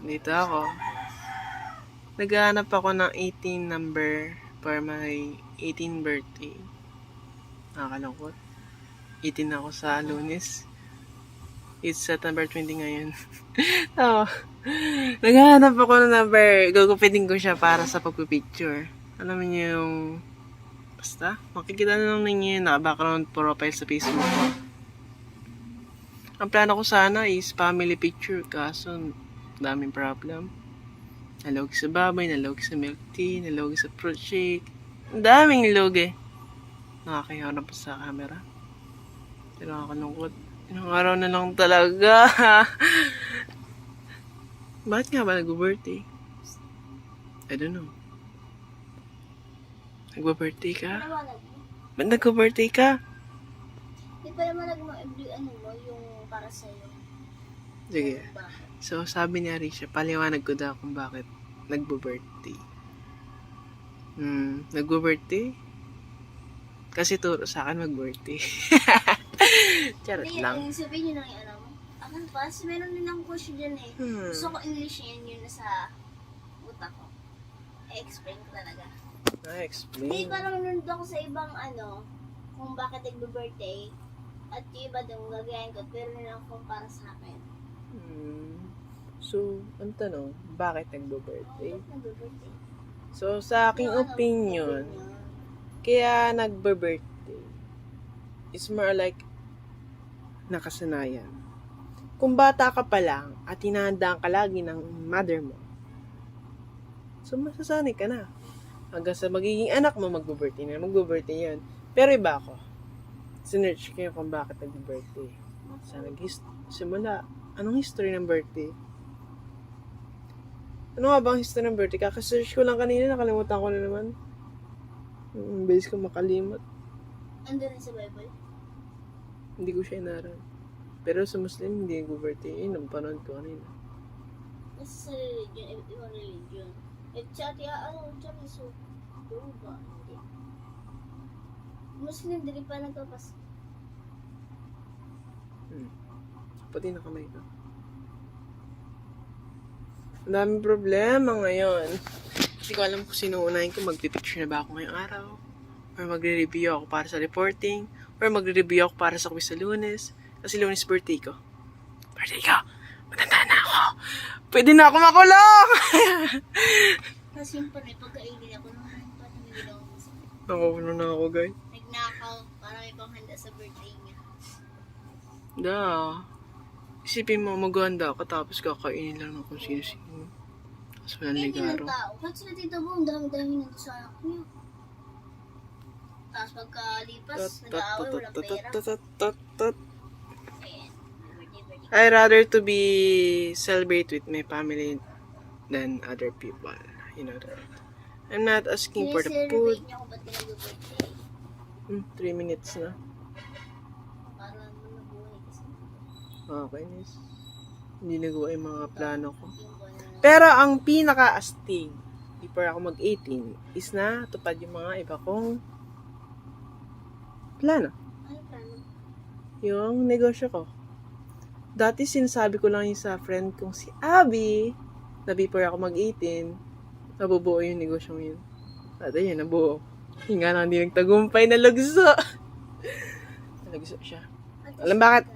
Dito ako. Naghahanap ako ng 18 number for my 18 birthday. Nakakalungkot. 18 ako sa Lunes. It's September 20 ngayon. Oo. Naghahanap ako ng number. Gugupitin ko siya para sa pagpipicture. Alam niyo yung... Basta, makikita na lang ninyo yung naka-background profile sa Facebook ko. Ang plano ko sana is family picture. Kaso, daming problem. Nalog sa baboy, nalog sa milk tea, nalog sa fruit shake. Ang daming nilog eh. Nakakaharap sa camera. Pero nakakalungkot. Ilang araw na lang talaga. Bakit nga ba nag-birthday? I don't know. Nag-birthday ka? Ba't nag-birthday ka? Di pa naman ano mo, yung para sa'yo. Sige. So, sabi ni Arisha, paliwanag ko daw kung bakit nagbo-birthday. Nagbo-birthday? Kasi turo sa akin mag-birthday. Charot Hindi, lang. sabihin nyo lang yung alam mo. Ako pa, meron din akong question dyan eh. Gusto ko English yun nasa utak ko. I-explain ko talaga. Hindi, Explain. parang nanood ako sa ibang kung bakit nagbe-birthday. At yung iba doon gagayahin ko, pero nila akong para sa akin. So, ang tanong, bakit nagbo-birthday? Bakit nagbe-birthday? So, sa aking opinion, kaya nagbe-birthday is more like nakasanayan. Kung bata ka pa lang at hinahandaan ka lagi ng mother mo, so masasanay ka na. Hanggang sa magiging anak mo magbe-birthday na, magbe-birthday yan. Pero iba ako. Sinearch ko yung kung bakit nagbe-birthday. Sa simula, anong history ng birthday? Ano nga ba ang history ng birthday? Kakasearch ko lang kanina, nakalimutan ko na naman. Base ko makalimot. Ando rin sa Bible? Hindi ko siya inaral. Pero sa Muslim, hindi nagbe-birthday. Yun, ang panood ko kanina. Nasa sa religion, ibang religion. Eh, tsati, so, ba? Hindi. Muslim, dili pa nagpapas. Pati na kamay ko. Ang daming problema ngayon. Hindi ko alam kung sino unahin ko. Magpipicture na ba ako ngayong araw? Or magre-review ako para sa reporting? Or magre-review ako para sa quiz sa Lunes? Kasi Lunes birthday ko. Birthday ko! Matanda na ako! Pwede na ako makulong! Kasi yung panay, pagkainin ako naman, parang hindi na ako masakit. Nakukulo na ako, guys. Nagnakaw, para may panghanda sa birthday niya. Da. Isipin mo, maghanda ka tapos kakainin lang ng kung sino-sino. Tapos walang Hindi ligaro. ng tao. Kahit sila Tito Bo, ang dami-dami nandito sa anak niya. Tapos pagkalipas, nag-aaway, walang pera. Ayan, birthday. I rather to be celebrate with my family than other people. You know that. I'm not asking for the food. Sineselebrate niya kung ba't ka nag-birthday. 3 minutes na. Para nabuhay kasi. Okay, nice. Hindi nagawa yung mga plano ko. Yung buwan na Pero ang pinaka-astig before ako mag-18 is na tupad yung mga iba kong plano. ano plano? Yung negosyo ko. Dati sinasabi ko lang yung sa friend kong si Abby na before ako mag-18, nabubuo yung negosyo yun. At ayun, nabuo. Hinga lang hindi nagtagumpay na lagso. Nalagso siya. Alam bakit?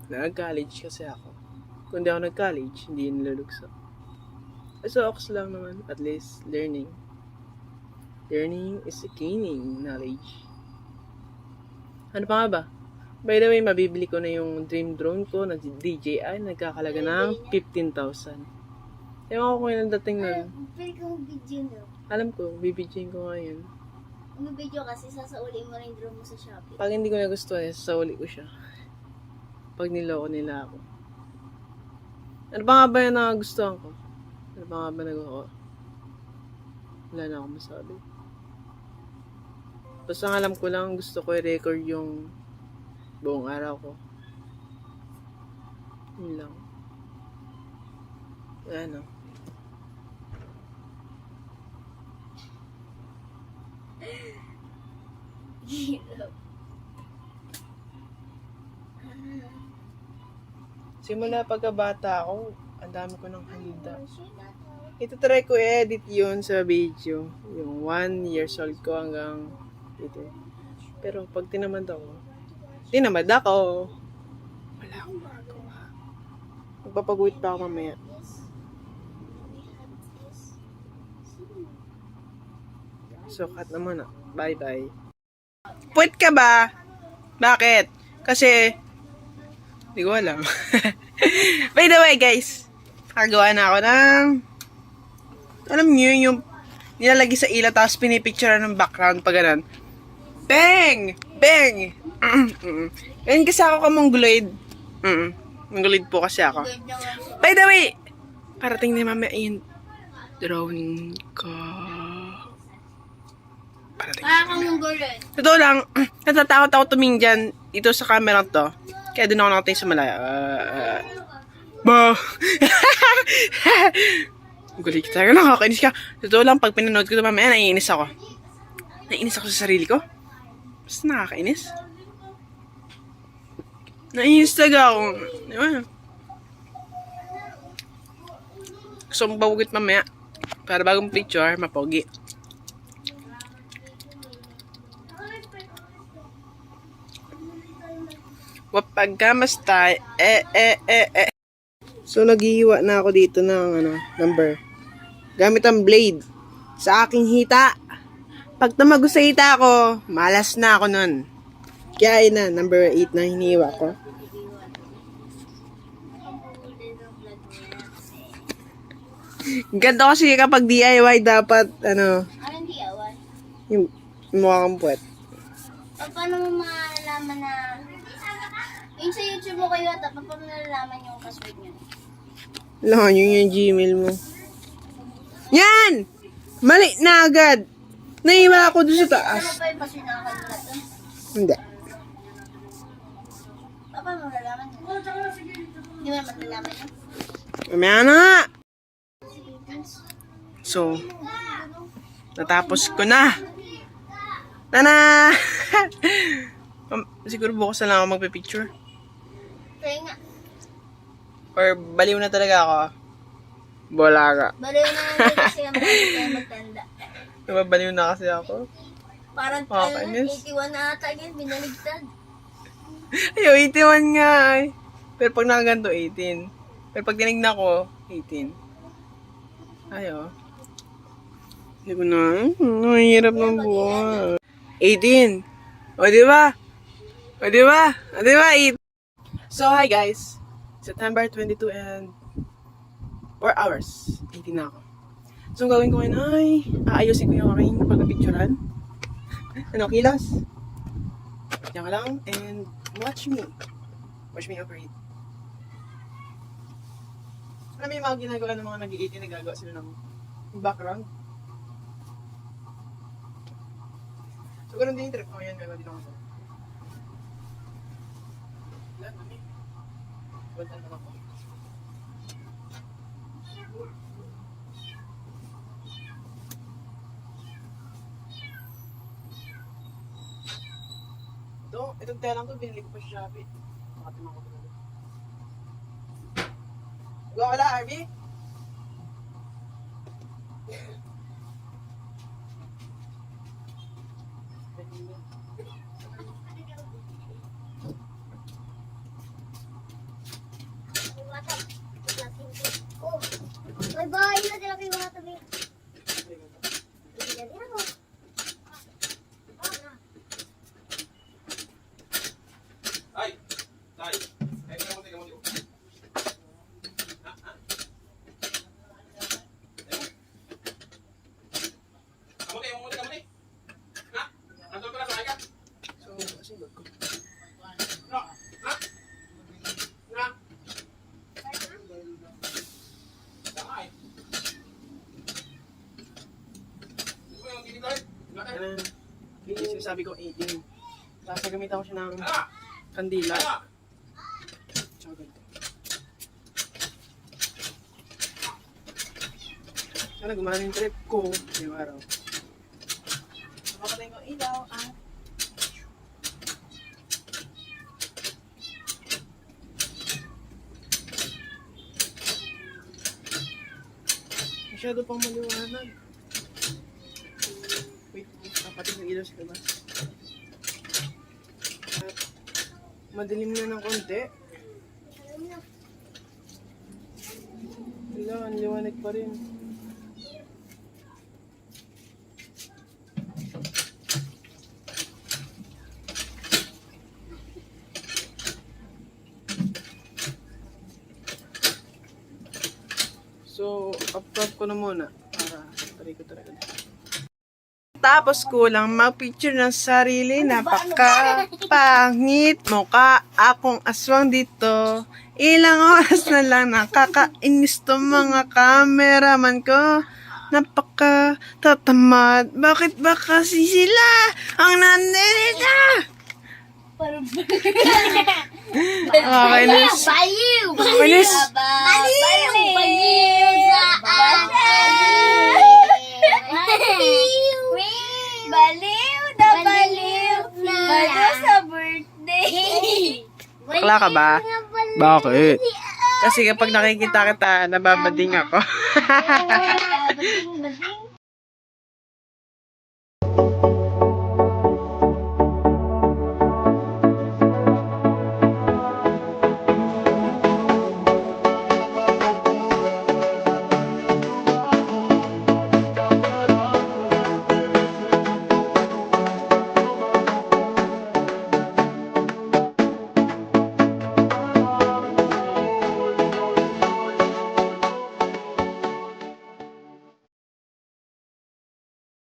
Nag-college kasi ako. Kung di ako nag-college, hindi yun nalulugso. So, ox lang naman. At least, learning. Learning is gaining knowledge. Ano pa nga ba? By the way, mabibili ko na yung dream drone ko na DJI. Nagkakalaga ng 15,000. Ewan ko kung yung dating nun. Pwede ka mag-video no? Alam ko, bibidyoin ko ngayon. Mag-video kasi sasauli mo rin yung drone mo sa Shopee. Pag hindi ko nagustuhan, sasauli ko siya. Pag niloko nila ako. Ano ba nga ba yung nakagustuhan ko? Ano ba nga ba nagawa? Wala na akong masabi. Basta ang alam ko lang, gusto ko i-record yung buong araw ko. Yun lang. Ano? Simula pagkabata ako, Ang dami ko ng handa. Ito try ko edit yun sa video. Yung 1 years old ko hanggang dito. Pero pag tinamad ako, wala akong magawa. Magpapaguhit pa ako mamaya. So, cut na muna. Bye-bye. Puwet ka ba? Bakit? Kasi, hindi ko alam. By the way, guys, nakagawa na ako ng, alam niyo yung nilalagay sa ilaw tapos pinipicture ng background pa ganun. Bang! Bang! Ganyan kasi ako kamongoloid. Mongoloid po kasi ako. By the way, parating na mamaya yung drone ko. Parating na mamaya. Totoo lang, natatakot ako tumingin dyan dito sa camera to. Kaya doon ako nakatingin sa malaya. Ba! Gulit ka talaga, nakakainis ka. Totoo lang, pag pinanood ko ito mamaya, naiinis ako. Naiinis ako sa sarili ko. Basta nakakainis. Naiinis talaga ako. Di ba? Gusto mong bawugit mamaya. Para bagong picture, mapogi. Wapag kamastay, So, naghihiwa na ako dito ng number. Gamit ang blade. Sa aking hita. Pag tumago sa hita ko, malas na ako nun. Kaya yun na, number 8 na hinihiwa ko. Ganda kasi kapag DIY dapat, Anong DIY? yung mukha kang puwet. Paano mo malalaman na... Yung sa YouTube mo kayo ata, paano nalalaman yung password nyo? Alam nyo yung Gmail mo. Yan! Mali na agad! Naiiwa ako doon sa taas. Ano pa yung password na kagulat doon? Hindi. Paano mo nalalaman yun? Hindi mo naman nalalaman yun? Mamaya na nga! So, natapos ko na! Tana! Siguro bukas na lang ako magpipicture. Kaya nga. Or baliw na talaga ako. Bolaga. Baliw na naman kasi ang marami tayo magtanda. Nababaliw na kasi ako. Parang Nakakainis. 81 na ata yun, binaligtad. Ayaw, 81 nga eh. Pero pag nakaganto, 18. Pero pag tinignan ko, 18. Ayaw. Hindi ko na. Mahirap ng buhay. 18. O, diba? O, diba? O, diba? 8. So, hi guys. September 22 and 4 hours. 18 na ako. So, ang gawin ko ngayon ay aayusin ko yung aking pagpapicturan. Ano, kilos? Diyan ka lang and watch me. Watch me operate. Alam mo yung mga ginagawa ng mga nag-i-18, nagagawa sila ng background. So, ganun din yung trip ko. Ayan, gagawa din ako sa. Ilan, mami? Bantan naman ako. Itong telang to, binili ko pa sa Shopee. Makatimang ko talaga. Gawa ka na, Harvey? Bye-bye! Ito sila kayo mga tabi. Yung sinasabi ko 18. Tapos nagamitan ko siya ng kandila. Tsaka ganito. Sana gumana yung trip ko. Ngayong araw. Napapatay ko ang ilaw at Masyado pang maliwanag. Wait, kapatid ng ilaw sa labas. At madilim na ng konti. Wala, ang liwanag pa rin. So, up-top ko na muna para taray ko talaga. Tapos kulang mag-picture ng sarili. Napaka-pangit mukha akong aswang dito. Ilang oras na lang nakakainis to mga cameraman ko. Napaka-tatamad. Bakit ba kasi sila ang nandito? Okay, Nes. Baliw! Nes. Baliw! Baliw na baliw! Baliw sa birthday! Bakla ka ba? Bakit? Kasi kapag nakikita kita, nababading ako. Baliw!